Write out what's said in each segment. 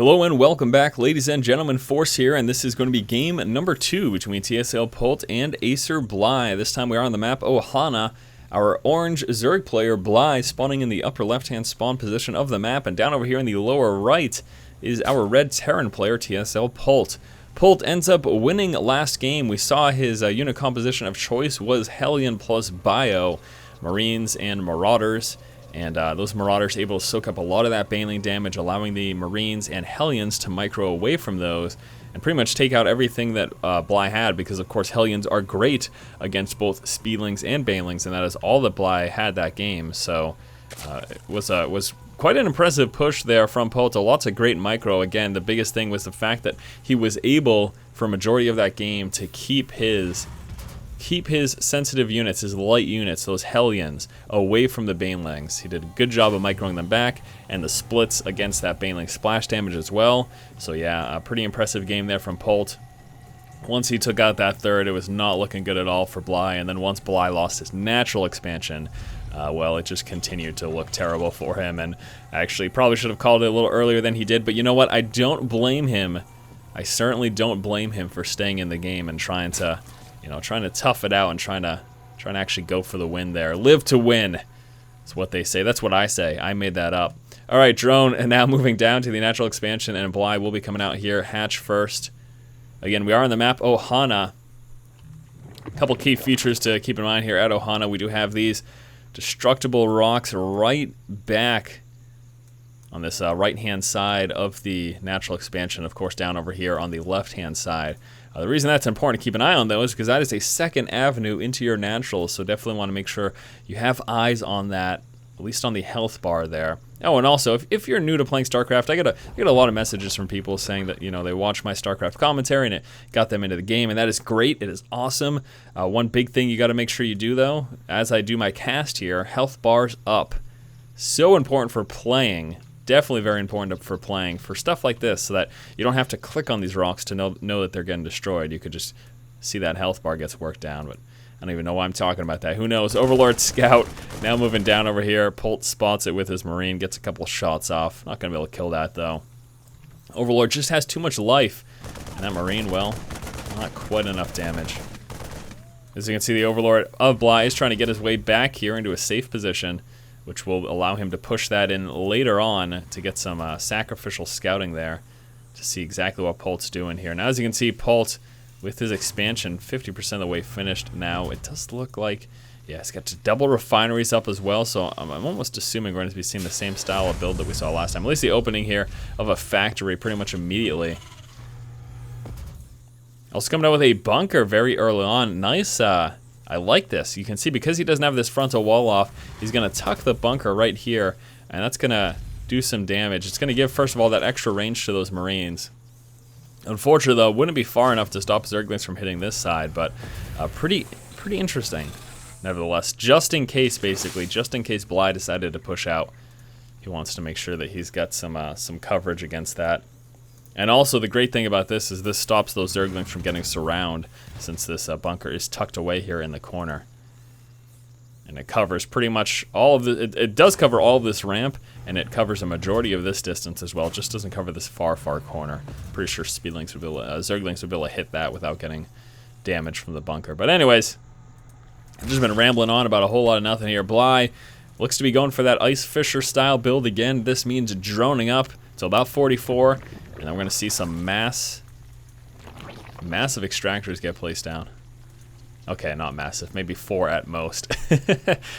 Hello and welcome back, ladies and gentlemen. Force here, and this is going to be game number 2 between TSL Polt and Acer Bly. This time we are on the map Ohana. Our orange Zerg player Bly spawning in the upper left-hand spawn position of the map, and down over here in the lower right is our red Terran player TSL Polt. Polt ends up winning last game. We saw his unit composition of choice was Hellion plus Bio, Marines and Marauders. And those Marauders able to soak up a lot of that Baneling damage, allowing the Marines and Hellions to micro away from those and pretty much take out everything that Bly had, because of course Hellions are great against both Speedlings and Banelings, and that is all that Bly had that game. So it was quite an impressive push there from Polt. Lots of great micro. Again, the biggest thing was the fact that he was able, for a majority of that game, to keep his sensitive units, his light units, those Hellions, away from the Banelings. He did a good job of microing them back, and the splits against that Baneling splash damage as well. So yeah, a pretty impressive game there from Polt. Once he took out that third, it was not looking good at all for Bly, and then once Bly lost his natural expansion, well, it just continued to look terrible for him, and actually probably should have called it a little earlier than he did, but you know what? I don't blame him. I certainly don't blame him for staying in the game and trying to tough it out and trying to actually go for the win there. Live to win. That's what they say. That's what I say. I made that up. All right, drone, and now moving down to the natural expansion, and Bly will be coming out here. Hatch first. Again, we are on the map Ohana. A couple key features to keep in mind here at Ohana. We do have these destructible rocks right back on this right-hand side of the natural expansion, of course, down over here on the left-hand side. The reason that's important to keep an eye on, though, is because that is a second avenue into your naturals, so definitely want to make sure you have eyes on that, at least on the health bar there. Oh, and also, if you're new to playing StarCraft, I get a lot of messages from people saying that, they watch my StarCraft commentary and it got them into the game, and that is great. It is awesome. One big thing you got to make sure you do, though, as I do my cast here, health bars up. So important for playing. Definitely very important for playing for stuff like this, so that you don't have to click on these rocks to know that they're getting destroyed. You could just see that health bar gets worked down, but I don't even know why I'm talking about that. Who knows? Overlord Scout now moving down over here. Polt spots it with his Marine, gets a couple shots off. Not going to be able to kill that, though. Overlord just has too much life, and that Marine, well, not quite enough damage. As you can see, the Overlord of Bly is trying to get his way back here into a safe position, which will allow him to push that in later on to get some sacrificial scouting there to see exactly what Polt's doing here. Now, as you can see, Polt, with his expansion, 50% of the way finished now. It does look like, yeah, he's got double refineries up as well, so I'm almost assuming we're going to be seeing the same style of build that we saw last time. At least the opening here of a factory pretty much immediately. Also coming out with a bunker very early on. Nice, I like this. You can see because he doesn't have this frontal wall off, he's going to tuck the bunker right here, and that's going to do some damage. It's going to give, first of all, that extra range to those Marines. Unfortunately, though, wouldn't be far enough to stop Zerglings from hitting this side, but pretty interesting. Nevertheless, just in case, basically, just in case Bly decided to push out, he wants to make sure that he's got some coverage against that. And also, the great thing about this is this stops those Zerglings from getting surround, since this bunker is tucked away here in the corner. And it covers pretty much all of the... It does cover all of this ramp, and it covers a majority of this distance as well. It just doesn't cover this far corner. Pretty sure Speedlings would be able to, Zerglings would be able to hit that without getting damage from the bunker. But anyways, I've just been rambling on about a whole lot of nothing here. Bly looks to be going for that Ice Fisher style build again. This means droning up to about 44. And then we're going to see some massive extractors get placed down. Okay, not massive, maybe 4 at most.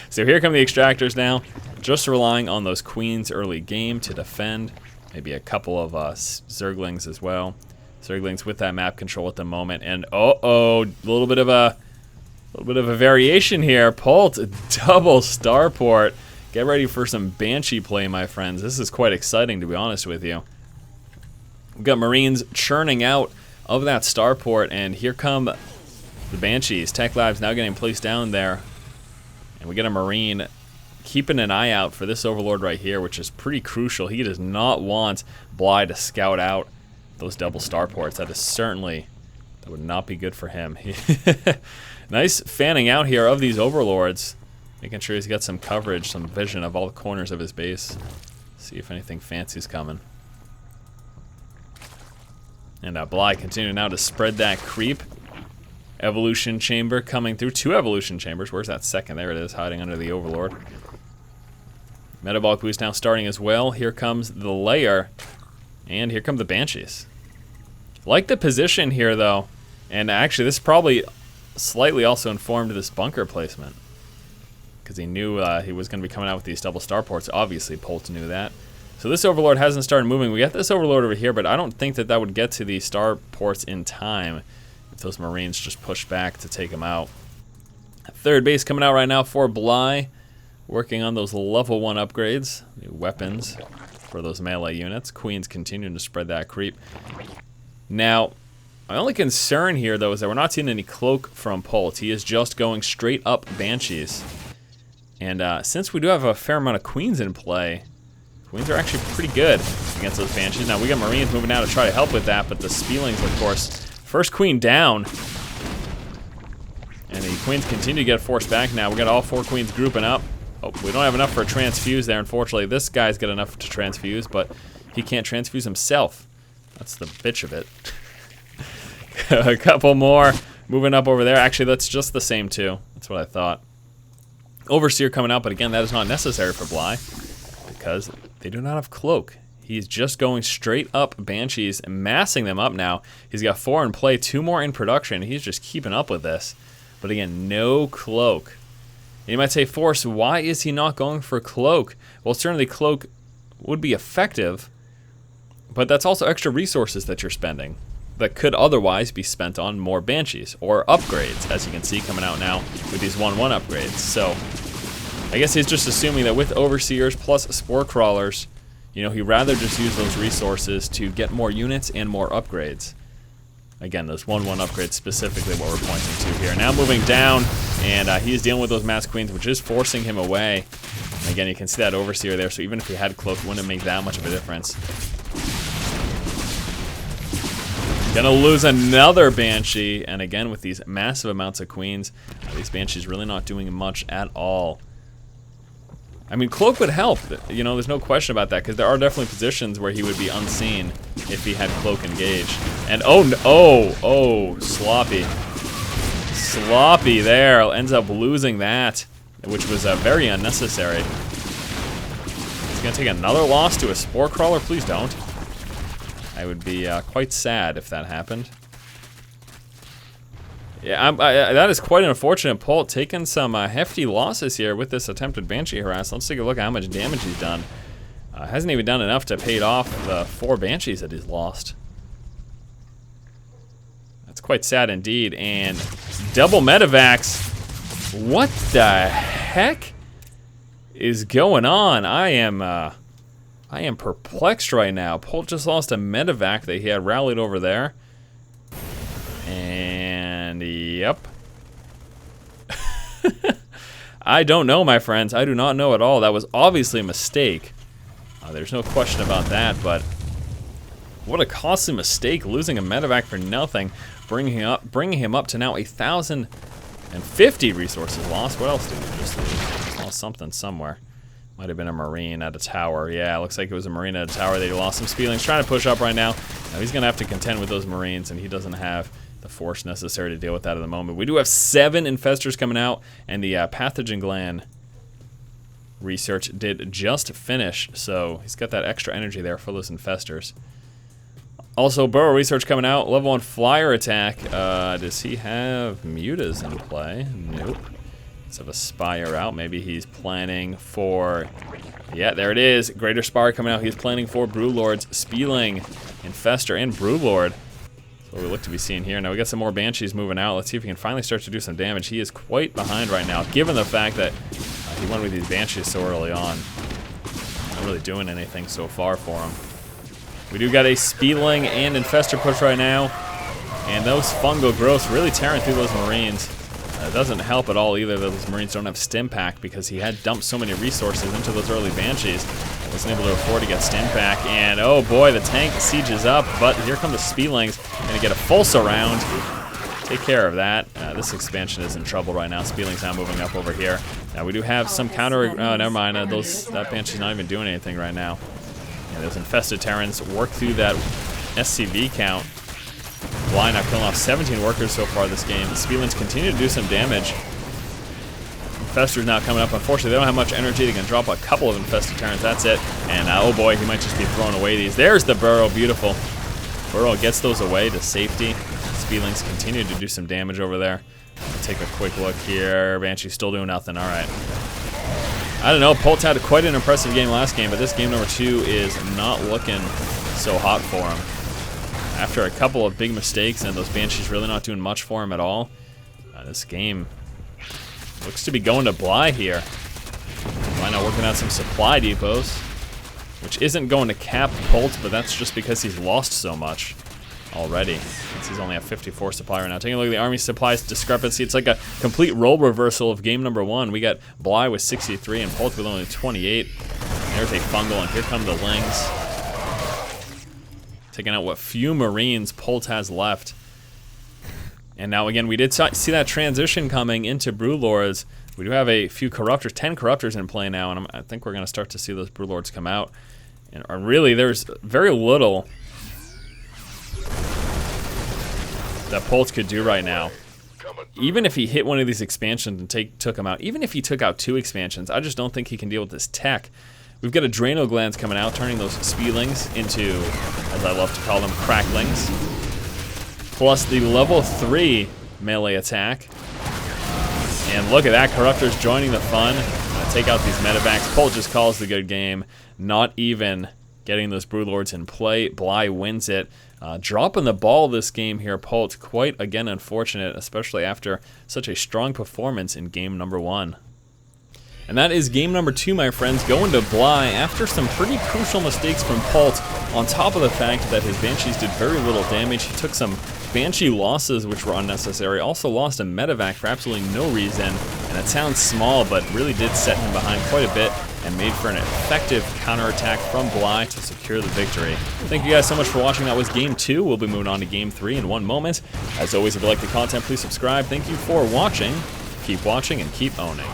So here come the extractors now, just relying on those queens early game to defend. Maybe a couple of Zerglings as well. Zerglings with that map control at the moment, and a little bit of a variation here. Polt, double starport. Get ready for some Banshee play, my friends. This is quite exciting, to be honest with you. We've got Marines churning out of that starport, and here come the Banshees. Tech Lab's now getting placed down there, and we get a Marine keeping an eye out for this Overlord right here, which is pretty crucial. He does not want Bly to scout out those double starports. That would not be good for him. Nice fanning out here of these Overlords, making sure he's got some coverage, some vision of all the corners of his base. See if anything fancy's coming. And Bly continuing now to spread that creep. Evolution chamber coming through. 2 evolution chambers. Where's that second? There it is, hiding under the Overlord. Metabolic boost now starting as well. Here comes the layer. And here come the Banshees. Like the position here, though. And actually, this probably slightly also informed this bunker placement. Because he knew he was going to be coming out with these double starports. Obviously, Polt knew that. So this Overlord hasn't started moving. We got this Overlord over here, but I don't think that that would get to the starports in time if those Marines just push back to take him out. Third base coming out right now for Bly. Working on those level 1 upgrades. The weapons for those melee units. Queen's continuing to spread that creep. Now, my only concern here, though, is that we're not seeing any cloak from Polt. He is just going straight up Banshees. And since we do have a fair amount of Queens in play, Queens are actually pretty good against those Banshees. Now, we got Marines moving out to try to help with that, but the Spielings, of course. First Queen down. And the Queens continue to get forced back now. We got all 4 Queens grouping up. Oh, we don't have enough for a transfuse there, unfortunately. This guy's got enough to transfuse, but he can't transfuse himself. That's the bitch of it. A couple more moving up over there. Actually, that's just the same, too. That's what I thought. Overseer coming out, but again, that is not necessary for Bly because they do not have cloak. He's just going straight up Banshees and massing them up now. He's got 4 in play, 2 more in production. He's just keeping up with this. But again, no cloak. And you might say, Force, why is he not going for cloak? Well, certainly cloak would be effective, but that's also extra resources that you're spending that could otherwise be spent on more Banshees or upgrades, as you can see coming out now with these 1-1 upgrades. So I guess he's just assuming that with Overseers plus Spore Crawlers, you know, he'd rather just use those resources to get more units and more upgrades. Again, those 1-1 upgrades specifically what we're pointing to here. Now moving down, and he's dealing with those Mass Queens, which is forcing him away. And again, you can see that Overseer there, so even if he had cloak, it wouldn't make that much of a difference. Gonna lose another Banshee, and again, with these massive amounts of Queens, these Banshees really not doing much at all. I mean, cloak would help, you know, there's no question about that, because there are definitely positions where he would be unseen if he had cloak engaged. And oh, sloppy. Sloppy there, ends up losing that, which was very unnecessary. He's gonna take another loss to a Spore Crawler, please don't. I would be quite sad if that happened. Yeah, that is quite an unfortunate. Polt taking some hefty losses here with this attempted Banshee harass. Let's take a look at how much damage he's done. Hasn't even done enough to pay off the 4 Banshees that he's lost. That's quite sad indeed. And double medevacs. What the heck is going on? I am perplexed right now. Polt just lost a medevac that he had rallied over there. And yep. I don't know, my friends. I do not know at all. That was obviously a mistake. There's no question about that, but what a costly mistake, losing a medevac for nothing, bringing him up to now 1,050 resources lost. What else did we just lose? Lost something somewhere. Might have been a Marine at a tower. Yeah, it looks like it was a Marine at a tower. They lost some Spielings. Trying to push up right now. Now he's going to have to contend with those Marines, and he doesn't have the force necessary to deal with that at the moment. We do have 7 infestors coming out, and the pathogen gland research did just finish, so he's got that extra energy there for those infestors. Also, burrow research coming out. Level 1 flyer attack. Does he have mutas in play? Nope. Let's have a spire out. Maybe he's planning for... Yeah, there it is. Greater Spire coming out. He's planning for Broodlords, Spieling, Infestor, and Broodlord. That's what we look to be seeing here. Now we got some more Banshees moving out. Let's see if he can finally start to do some damage. He is quite behind right now, given the fact that he went with these Banshees so early on. Not really doing anything so far for him. We do got a Spieling and Infestor push right now. And those fungal growths really tearing through those Marines. It doesn't help at all either that those Marines don't have stim pack because he had dumped so many resources into those early Banshees. Wasn't able to afford to get stim pack, and oh boy, the tank sieges up, but here come the Spielings. Gonna get a full surround. Take care of that. This expansion is in trouble right now. Spielings now moving up over here. Now we do have some counter, oh, never mind, that Banshee's not even doing anything right now. Yeah, those infested Terrans work through that SCV count. Bly now killing off 17 workers so far this game. The Speedlings continue to do some damage. Infester's now coming up. Unfortunately, they don't have much energy. They can drop a couple of Infested Terrans. That's it. And oh boy, he might just be throwing away these. There's the Burrow. Beautiful. Burrow gets those away to safety. Speedlings continue to do some damage over there. Take a quick look here. Banshee's still doing nothing. All right. I don't know. Polt had quite an impressive game last game, but this game number 2 is not looking so hot for him. After a couple of big mistakes and those Banshees really not doing much for him at all, this game looks to be going to Bly here. Bly now working out some supply depots, which isn't going to cap Polt, but that's just because he's lost so much already. Since he's only at 54 supply right now. Taking a look at the army supplies discrepancy, it's like a complete role reversal of game number 1. We got Bly with 63 and Polt with only 28. There's a fungal, and here come the Lings. Taking out what few Marines Polt has left. And now again, we did see that transition coming into Brewlords. We do have a few Corruptors, 10 Corruptors in play now, and I think we're going to start to see those Brewlords come out. And really, there's very little that Polt could do right now. Even if he hit one of these expansions and took him out, even if he took out 2 expansions, I just don't think he can deal with this tech. We've got Adrenal Glands coming out, turning those Speedlings into, as I love to call them, Cracklings. Plus the level 3 melee attack. And look at that, Corruptors joining the fun. Take out these medevacs. Polt just calls the good game. Not even getting those Broodlords in play. Bly wins it. Dropping the ball this game here, Polt. Quite, again, unfortunate, especially after such a strong performance in game number 1. And that is game number 2, my friends, going to Bly after some pretty crucial mistakes from Polt, on top of the fact that his Banshees did very little damage. He took some Banshee losses, which were unnecessary. Also lost a medevac for absolutely no reason, and it sounds small, but really did set him behind quite a bit and made for an effective counterattack from Bly to secure the victory. Thank you guys so much for watching. That was game 2. We'll be moving on to game 3 in 1 moment. As always, if you like the content, please subscribe. Thank you for watching. Keep watching and keep owning.